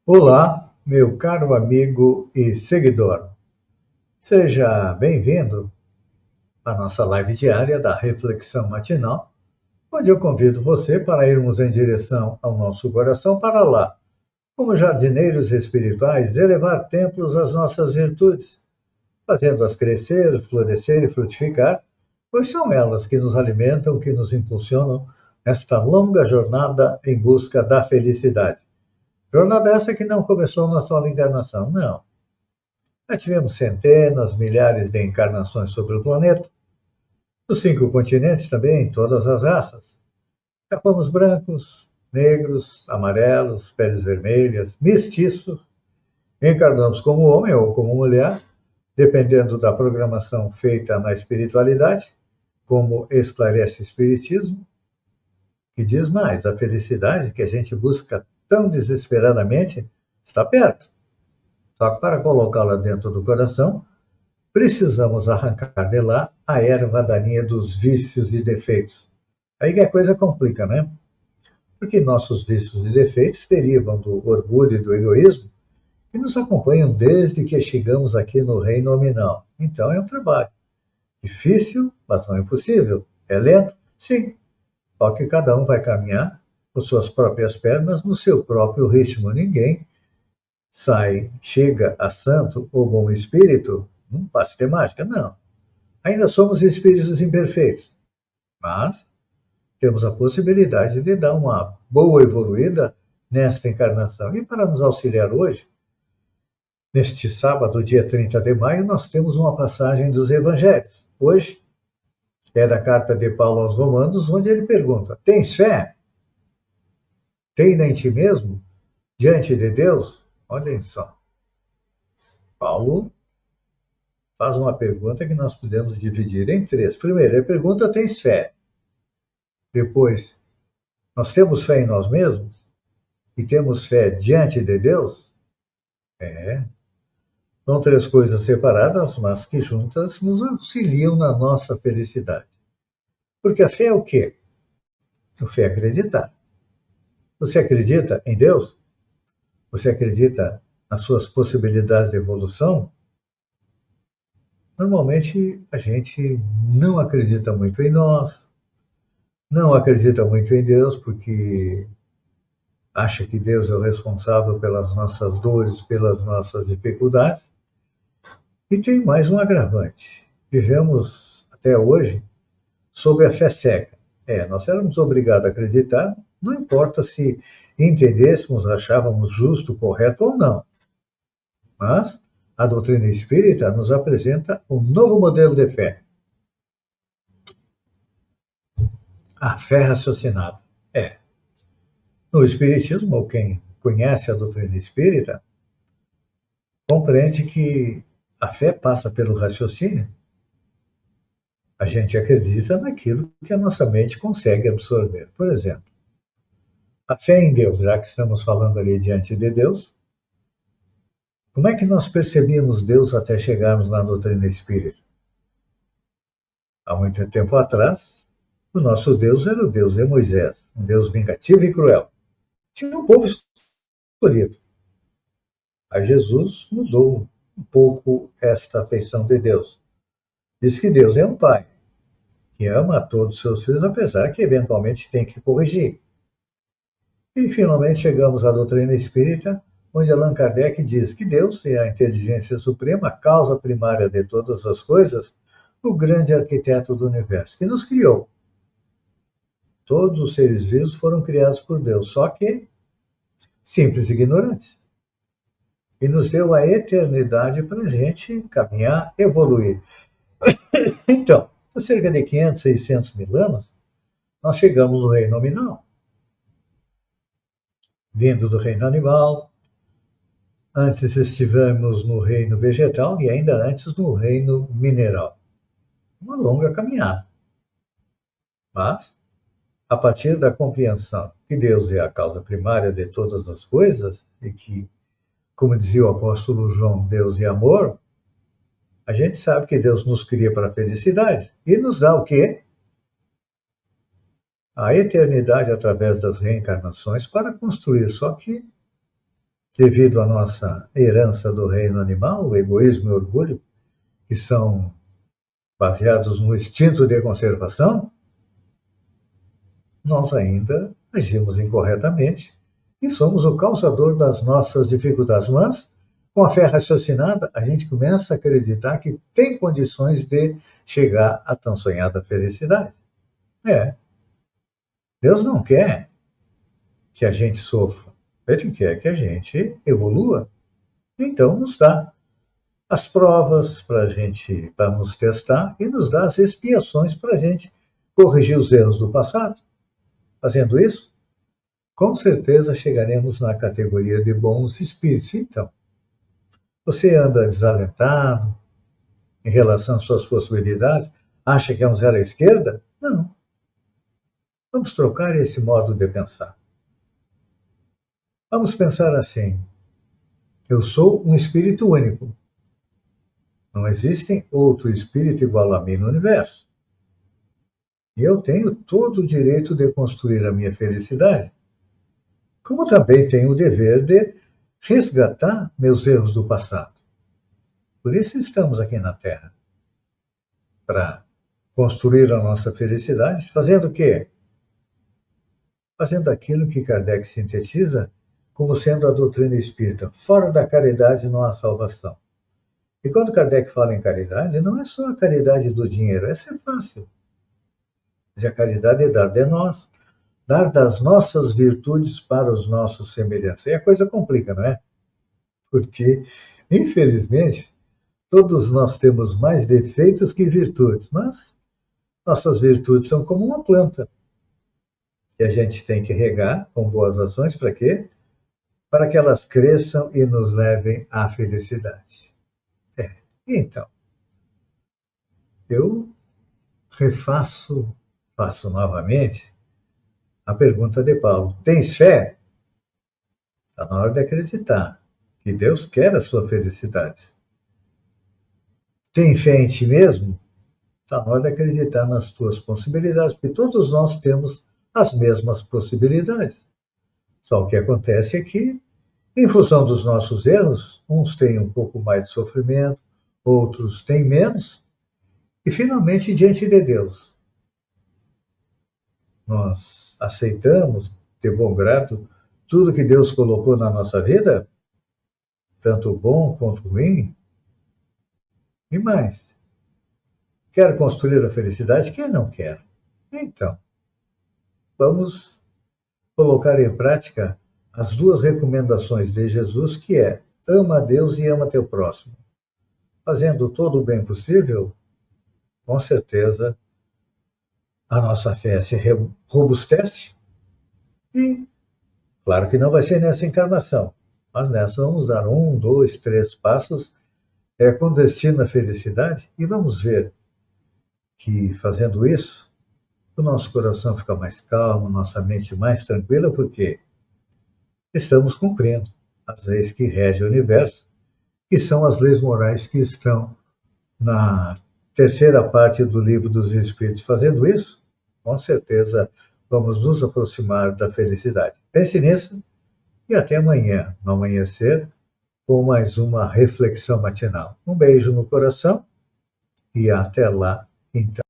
Olá, meu caro amigo e seguidor. Seja bem-vindo à nossa live diária da Reflexão Matinal, onde eu convido você para irmos em direção ao nosso coração para lá, como jardineiros espirituais, elevar templos às nossas virtudes, fazendo-as crescer, florescer e frutificar, pois são elas que nos alimentam, que nos impulsionam nesta longa jornada em busca da felicidade. Jornada essa que não começou na atual encarnação, não. Já tivemos centenas, milhares de encarnações sobre o planeta, nos 5 continentes também, todas as raças. Já fomos brancos, negros, amarelos, peles vermelhas, mestiços, encarnamos como homem ou como mulher, dependendo da programação feita na espiritualidade, como esclarece o Espiritismo, que diz mais, a felicidade que a gente busca tão desesperadamente está perto. Só que para colocá-la dentro do coração, precisamos arrancar de lá a erva daninha dos vícios e defeitos. Aí que a coisa complica, né? Porque nossos vícios e defeitos derivam do orgulho e do egoísmo que nos acompanham desde que chegamos aqui no reino nominal. Então é um trabalho difícil, mas não impossível. É lento? Sim. Só que cada um vai caminhar com suas próprias pernas no seu próprio ritmo. Ninguém chega a santo ou bom espírito num passe de mágica, não. Ainda somos espíritos imperfeitos, mas temos a possibilidade de dar uma boa evoluída nesta encarnação. E para nos auxiliar hoje, neste sábado, dia 30 de maio, nós temos uma passagem dos Evangelhos. Hoje é da carta de Paulo aos Romanos, onde ele pergunta: tens fé? Tem em ti mesmo? Diante de Deus? Olhem só. Paulo faz uma pergunta que nós podemos dividir em três. Primeiro, ele pergunta: tens fé? Depois, nós temos fé em nós mesmos? E temos fé diante de Deus? É. São três coisas separadas, mas que juntas nos auxiliam na nossa felicidade. Porque a fé é o quê? A fé é acreditar. Você acredita em Deus? Você acredita nas suas possibilidades de evolução? Normalmente a gente não acredita muito em nós, não acredita muito em Deus, porque acha que Deus é o responsável pelas nossas dores, pelas nossas dificuldades. E tem mais um agravante. Vivemos até hoje sob a fé cega. Nós éramos obrigados a acreditar, não importa se entendêssemos, achávamos justo, correto ou não. Mas a doutrina espírita nos apresenta um novo modelo de fé. A fé raciocinada. No Espiritismo, ou quem conhece a doutrina espírita, compreende que a fé passa pelo raciocínio. A gente acredita naquilo que a nossa mente consegue absorver. Por exemplo, a fé em Deus, já que estamos falando ali diante de Deus, como é que nós percebíamos Deus até chegarmos na doutrina espírita? Há muito tempo atrás, o nosso Deus era o Deus de Moisés, um Deus vingativo e cruel. Tinha um povo escolhido. Aí Jesus mudou um pouco esta feição de Deus. Diz que Deus é um pai, que ama a todos os seus filhos, apesar que eventualmente tem que corrigir. E finalmente chegamos à doutrina espírita, onde Allan Kardec diz que Deus é a inteligência suprema, a causa primária de todas as coisas, o grande arquiteto do universo, que nos criou. Todos os seres vivos foram criados por Deus, só que simples ignorantes. E nos deu a eternidade para a gente caminhar, evoluir. Então, há cerca de 500, 600 mil anos, nós chegamos no reino nominal. Vindo do reino animal, antes estivemos no reino vegetal e ainda antes no reino mineral. Uma longa caminhada. Mas, a partir da compreensão que Deus é a causa primária de todas as coisas e que, como dizia o apóstolo João, Deus é amor, a gente sabe que Deus nos cria para a felicidade e nos dá o quê? A eternidade através das reencarnações para construir. Só que devido à nossa herança do reino animal, o egoísmo e o orgulho, que são baseados no instinto de conservação, nós ainda agimos incorretamente e somos o causador das nossas dificuldades. Mas, com a fé raciocinada, a gente começa a acreditar que tem condições de chegar à tão sonhada felicidade. Deus não quer que a gente sofra, Ele quer que a gente evolua. Então, nos dá as provas para nos testar e nos dá as expiações para a gente corrigir os erros do passado. Fazendo isso, com certeza chegaremos na categoria de bons espíritos. Então, você anda desalentado em relação às suas possibilidades? Acha que é um zero à esquerda? Não. Vamos trocar esse modo de pensar. Vamos pensar assim: eu sou um espírito único. Não existe outro espírito igual a mim no universo. E eu tenho todo o direito de construir a minha felicidade, como também tenho o dever de resgatar meus erros do passado. Por isso estamos aqui na Terra, para construir a nossa felicidade, fazendo o quê? Fazendo aquilo que Kardec sintetiza como sendo a doutrina espírita: fora da caridade não há salvação. E quando Kardec fala em caridade, não é só a caridade do dinheiro, essa é fácil. Mas a caridade é dar de nós, dar das nossas virtudes para os nossos semelhantes. E a coisa complica, não é? Porque, infelizmente, todos nós temos mais defeitos que virtudes, mas nossas virtudes são como uma planta. E a gente tem que regar com boas ações para quê? Para que elas cresçam e nos levem à felicidade. Então, eu faço novamente a pergunta de Paulo: tens fé? Está na hora de acreditar que Deus quer a sua felicidade. Tem fé em ti mesmo? Está na hora de acreditar nas tuas possibilidades, porque todos nós temos as mesmas possibilidades. Só o que acontece é que, em função dos nossos erros, uns têm um pouco mais de sofrimento, outros têm menos, e finalmente, diante de Deus, nós aceitamos de bom grado tudo que Deus colocou na nossa vida, tanto bom quanto ruim, e mais. Quer construir a felicidade? Quem não quer? Então, vamos colocar em prática as duas recomendações de Jesus, que é: ama a Deus e ama teu próximo. Fazendo todo o bem possível, com certeza a nossa fé se robustece e, claro que não vai ser nessa encarnação, mas nessa vamos dar 1, 2, 3 passos com destino à felicidade, e vamos ver que, fazendo isso, o nosso coração fica mais calmo, nossa mente mais tranquila, porque estamos cumprindo as leis que regem o universo, que são as leis morais que estão na terceira parte do Livro dos Espíritos. Fazendo isso, com certeza vamos nos aproximar da felicidade. Pense nisso e até amanhã, no amanhecer, com mais uma reflexão matinal. Um beijo no coração e até lá, então.